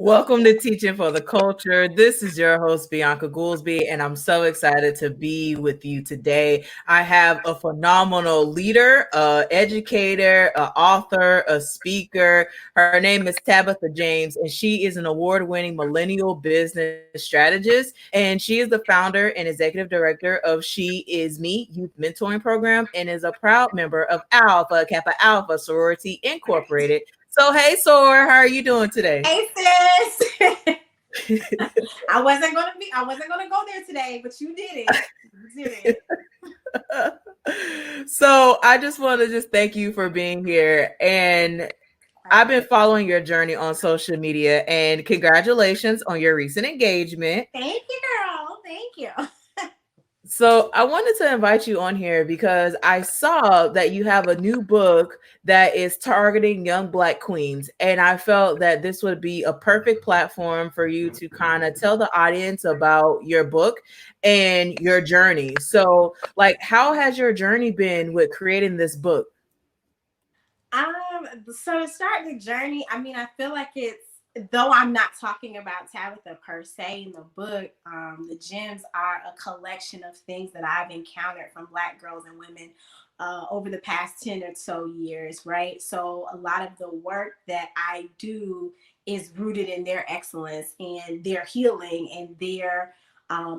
Welcome to Teaching for the Culture. This is your host, Bianca Goolsby, and I'm so excited to be with you today. I have a phenomenal leader, educator, author, a speaker. Her name is Tabitha James, and she is an award-winning millennial business strategist, and she is the founder and executive director of She Is Me Youth Mentoring Program and is a proud member of Alpha Kappa Alpha Sorority Incorporated. So, hey, Sor, how are you doing today? Hey sis. I wasn't gonna go there today, but you did it. You did So I just want to just thank you for being here. And I've been it. following your journey on social media, and congratulations on your recent engagement. Thank you, girl. Thank you. So I wanted to invite you on here because I saw that you have a new book that is targeting young Black queens. And I felt that this would be a perfect platform for you to kind of tell the audience about your book and your journey. So, like, how has your journey been with creating this book? So to start the journey, I mean, I feel like it's though I'm not talking about Tabitha per se in the book, the gems are a collection of things that I've encountered from Black girls and women over the past 10 or so years, right? So a lot of the work that I do is rooted in their excellence and their healing and their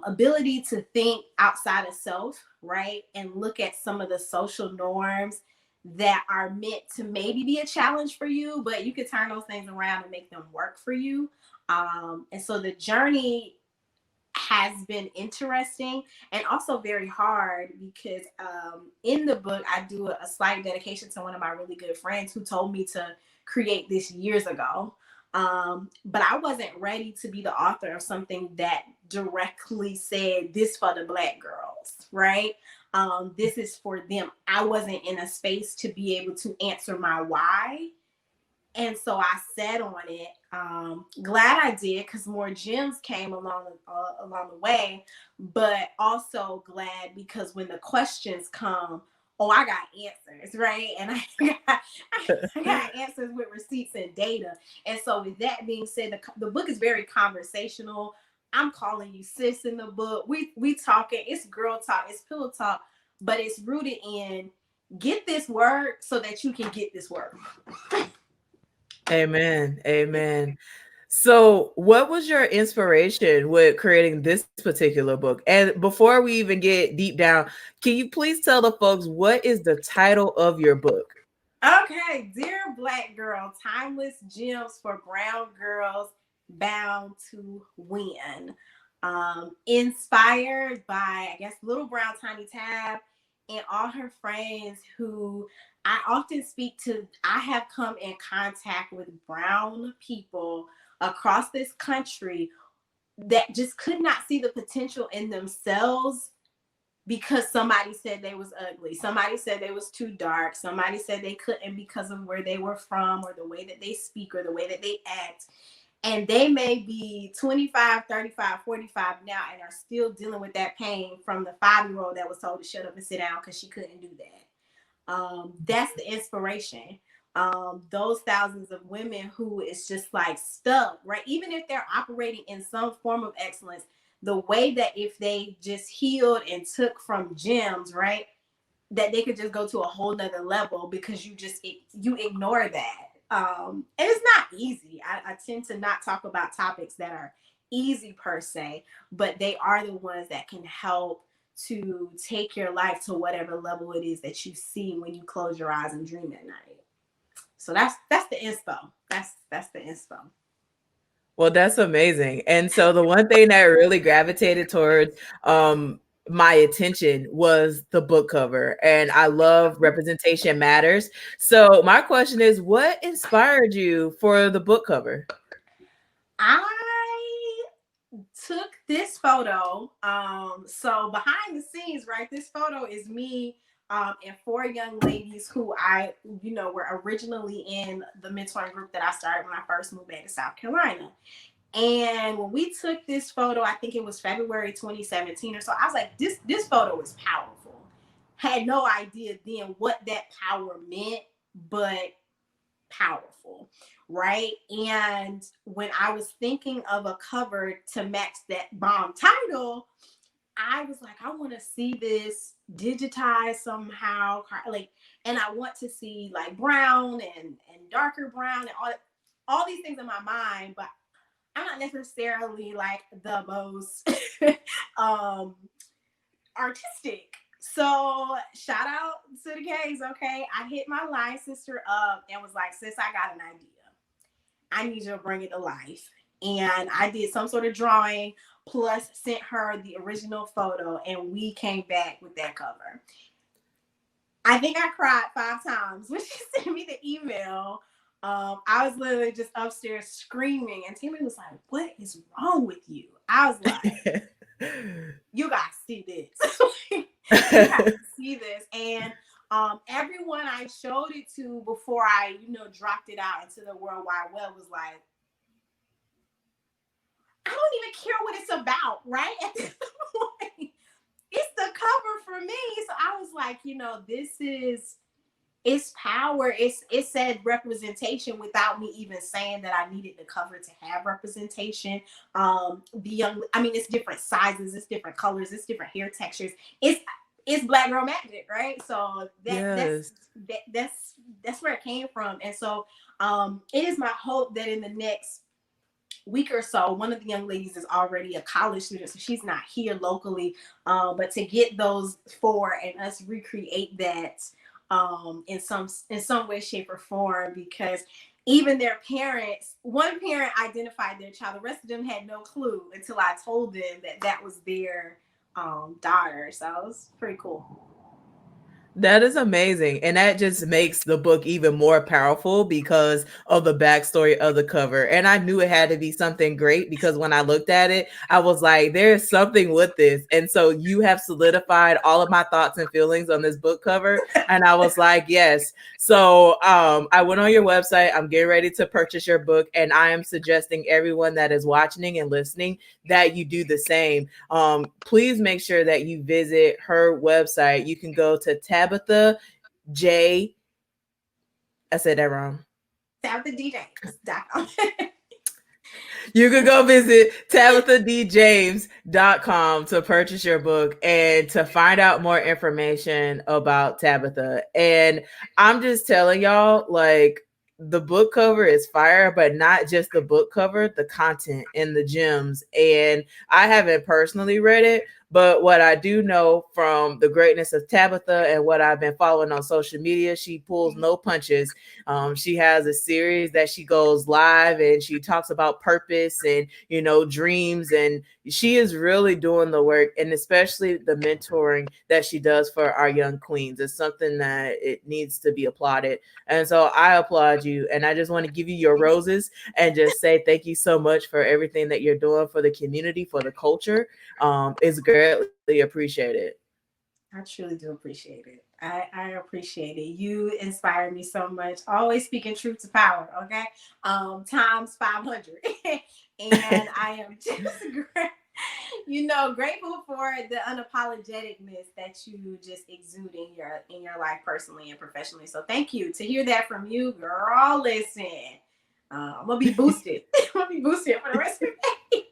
ability to think outside of self, right? And look at some of the social norms that are meant to maybe be a challenge for you, but you can turn those things around and make them work for you. And so the journey has been interesting and also very hard because in the book, I do a slight dedication to one of my really good friends who told me to create this years ago. But I wasn't ready to be the author of something that directly said this for the Black girls, right? This is for them. I wasn't in a space to be able to answer my why. And so I sat on it. Glad I did because more gems came along the way, but also glad because when the questions come, oh, I got answers, right? And I got answers with receipts and data. And so with that being said, the book is very conversational. I'm calling you sis in the book. We talking. It's girl talk. It's pillow talk, but it's rooted in get this word so that you can get this word. Amen. Amen. So, what was your inspiration with creating this particular book? And before we even get deep down, can you please tell the folks what is the title of your book? Okay, dear Black girl, timeless gems for brown girls bound to win. Inspired by, I guess, Little Brown Tiny Tab and all her friends who I often speak to. I have come in contact with brown people across this country that just could not see the potential in themselves because somebody said they was ugly, somebody said they was too dark, somebody said they couldn't because of where they were from or the way that they speak or the way that they act, and they may be 25, 35, 45 now and are still dealing with that pain from the 5-year-old that was told to shut up and sit down because she couldn't do that. That's the inspiration. Those thousands of women who is just like stuck, right? Even if they're operating in some form of excellence, the way that if they just healed and took from gems, right, that they could just go to a whole nother level because you ignore that. And it's not easy. I tend to not talk about topics that are easy per se, but they are the ones that can help to take your life to whatever level it is that you see when you close your eyes and dream at night. So that's the inspo. That's the inspo. Well, that's amazing. And so the one thing that really gravitated towards my attention was the book cover. And I love representation matters. So my question is, what inspired you for the book cover? I took this photo. So behind the scenes, right? This photo is me and 4 young ladies who were originally in the mentoring group that I started when I first moved back to South Carolina. And when we took this photo, I think it was February 2017 or so, I was like, this photo is powerful. Had no idea then what that power meant, but powerful. right? And when I was thinking of a cover to match that bomb title, I was like, I want to see this digitized somehow, like, and I want to see like brown and darker brown and all these things in my mind, but I'm not necessarily like the most um artistic. So shout out to the K's, okay? I hit my line sister up and was like, sis, I got an idea. I need you to bring it to life. And I did some sort of drawing, plus sent her the original photo, and we came back with that cover. I think I cried 5 times when she sent me the email. I was literally just upstairs screaming, and Timmy was like, "What is wrong with you?" I was like, "You guys see this? You guys see this?" And everyone I showed it to before I, dropped it out into the World Wide Web was like, I don't even care what it's about, right? At this point, it's the cover for me. So I was like, this is, it's power. It said representation without me even saying that I needed the cover to have representation. It's different sizes, it's different colors, it's different hair textures. It's Black Girl Magic, right? So Yes. that's where it came from. And so it is my hope that in the next week or so, one of the young ladies is already a college student, so she's not here locally, but to get those four and us recreate that in some way, shape, or form, because even their parents, one parent identified their child, the rest of them had no clue until I told them that was their daughter. So it was pretty cool. That is amazing. And that just makes the book even more powerful because of the backstory of the cover. And I knew it had to be something great because when I looked at it, I was like, there's something with this. And so you have solidified all of my thoughts and feelings on this book cover. And I was like, yes. So I went on your website. I'm getting ready to purchase your book. And I am suggesting everyone that is watching and listening that you do the same. Please make sure that you visit her website. You can go to Tabitha J. I said that wrong. TabithaDJames.com. You can go visit TabithaDJames.com to purchase your book and to find out more information about Tabitha. And I'm just telling y'all, like, the book cover is fire, but not just the book cover, the content and the gems. And I haven't personally read it, but what I do know from the greatness of Tabitha and what I've been following on social media, she pulls no punches. She has a series that she goes live and she talks about purpose and, dreams. And she is really doing the work, and especially the mentoring that she does for our young queens. It's something that it needs to be applauded. And so I applaud you. And I just want to give you your roses and just say thank you so much for everything that you're doing for the community, for the culture. It's greatly appreciated. I truly do appreciate it. I appreciate it. You inspire me so much. Always speaking truth to power, okay? Times 500. And I am just grateful for the unapologeticness that you just exude in your life personally and professionally. So thank you. To hear that from you, girl, listen. I'm gonna be boosted. I'm gonna be boosted for the rest of the day.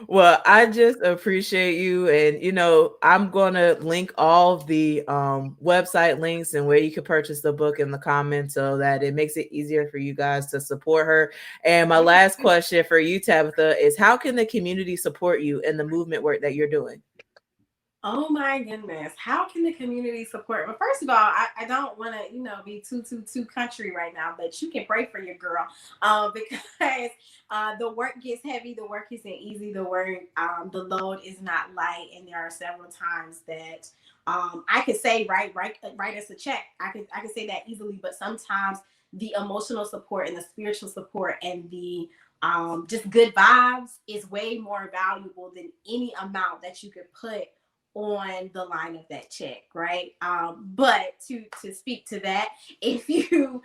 Well, I just appreciate you. And, I'm going to link all of the website links and where you can purchase the book in the comments so that it makes it easier for you guys to support her. And my last question for you, Tabitha, is how can the community support you in the movement work that you're doing? Oh my goodness. How can the community support? Well, first of all, I don't want to, be too country right now, but you can pray for your girl because the work gets heavy. The work isn't easy. The load is not light. And there are several times that I could say, write us a check. I could say that easily, but sometimes the emotional support and the spiritual support and the just good vibes is way more valuable than any amount that you could put on the line of that check, right? But to speak to that, if you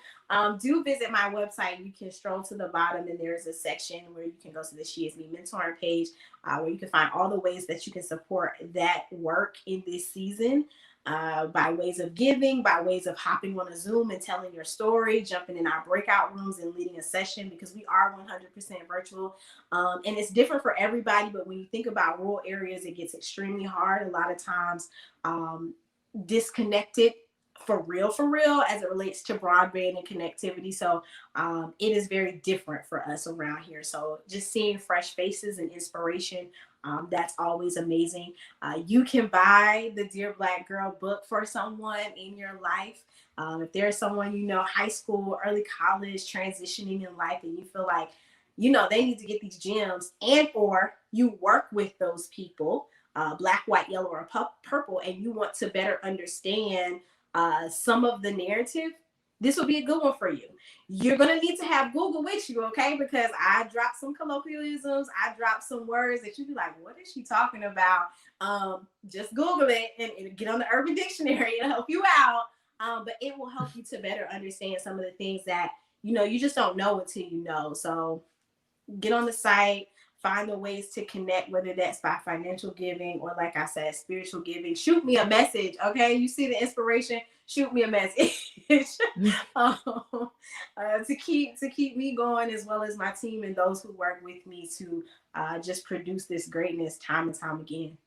do visit my website, you can stroll to the bottom and there's a section where you can go to the She Is Me mentoring page, where you can find all the ways that you can support that work in this season. by ways of giving, by ways of hopping on a Zoom and telling your story, jumping in our breakout rooms and leading a session, because we are 100% virtual. And it's different for everybody, but when you think about rural areas, it gets extremely hard a lot of times, disconnected for real, as it relates to broadband and connectivity. So it is very different for us around here. So just seeing fresh faces and inspiration, that's always amazing. You can buy the Dear Black Girl book for someone in your life. If there's someone, high school, early college, transitioning in life, and you feel like, they need to get these gems, and or you work with those people, black, white, yellow, or purple, and you want to better understand some of the narrative, this will be a good one for you. You're going to need to have Google with you, okay? Because I dropped some colloquialisms. I dropped some words that you'd be like, what is she talking about? Just Google it and get on the Urban Dictionary. It'll help you out. But it will help you to better understand some of the things that, you just don't know until you know. So get on the site, find the ways to connect, whether that's by financial giving or, like I said, spiritual giving. Shoot me a message, okay? You see the inspiration, shoot me a message to keep me going, as well as my team and those who work with me to just produce this greatness time and time again.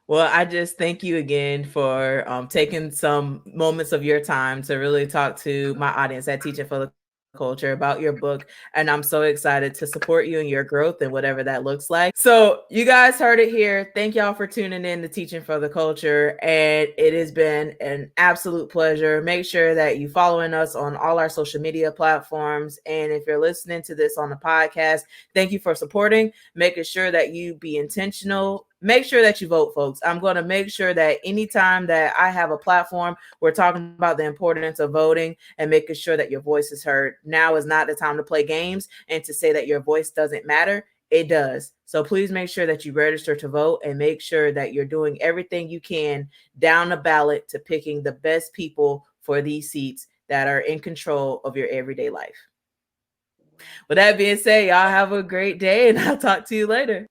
Well, I just thank you again for taking some moments of your time to really talk to my audience at Teaching for the Culture about your book. And I'm so excited to support you in your growth and whatever that looks like. So you guys heard it here. Thank y'all for tuning in to Teaching for the Culture. And it has been an absolute pleasure. Make sure that you following us on all our social media platforms. And if you're listening to this on the podcast, thank you for supporting, making sure that you be intentional. Make sure that you vote, folks. I'm going to make sure that anytime that I have a platform, we're talking about the importance of voting and making sure that your voice is heard. Now is not the time to play games and to say that your voice doesn't matter. It does. So please make sure that you register to vote and make sure that you're doing everything you can down the ballot to picking the best people for these seats that are in control of your everyday life. With that being said, y'all have a great day, and I'll talk to you later.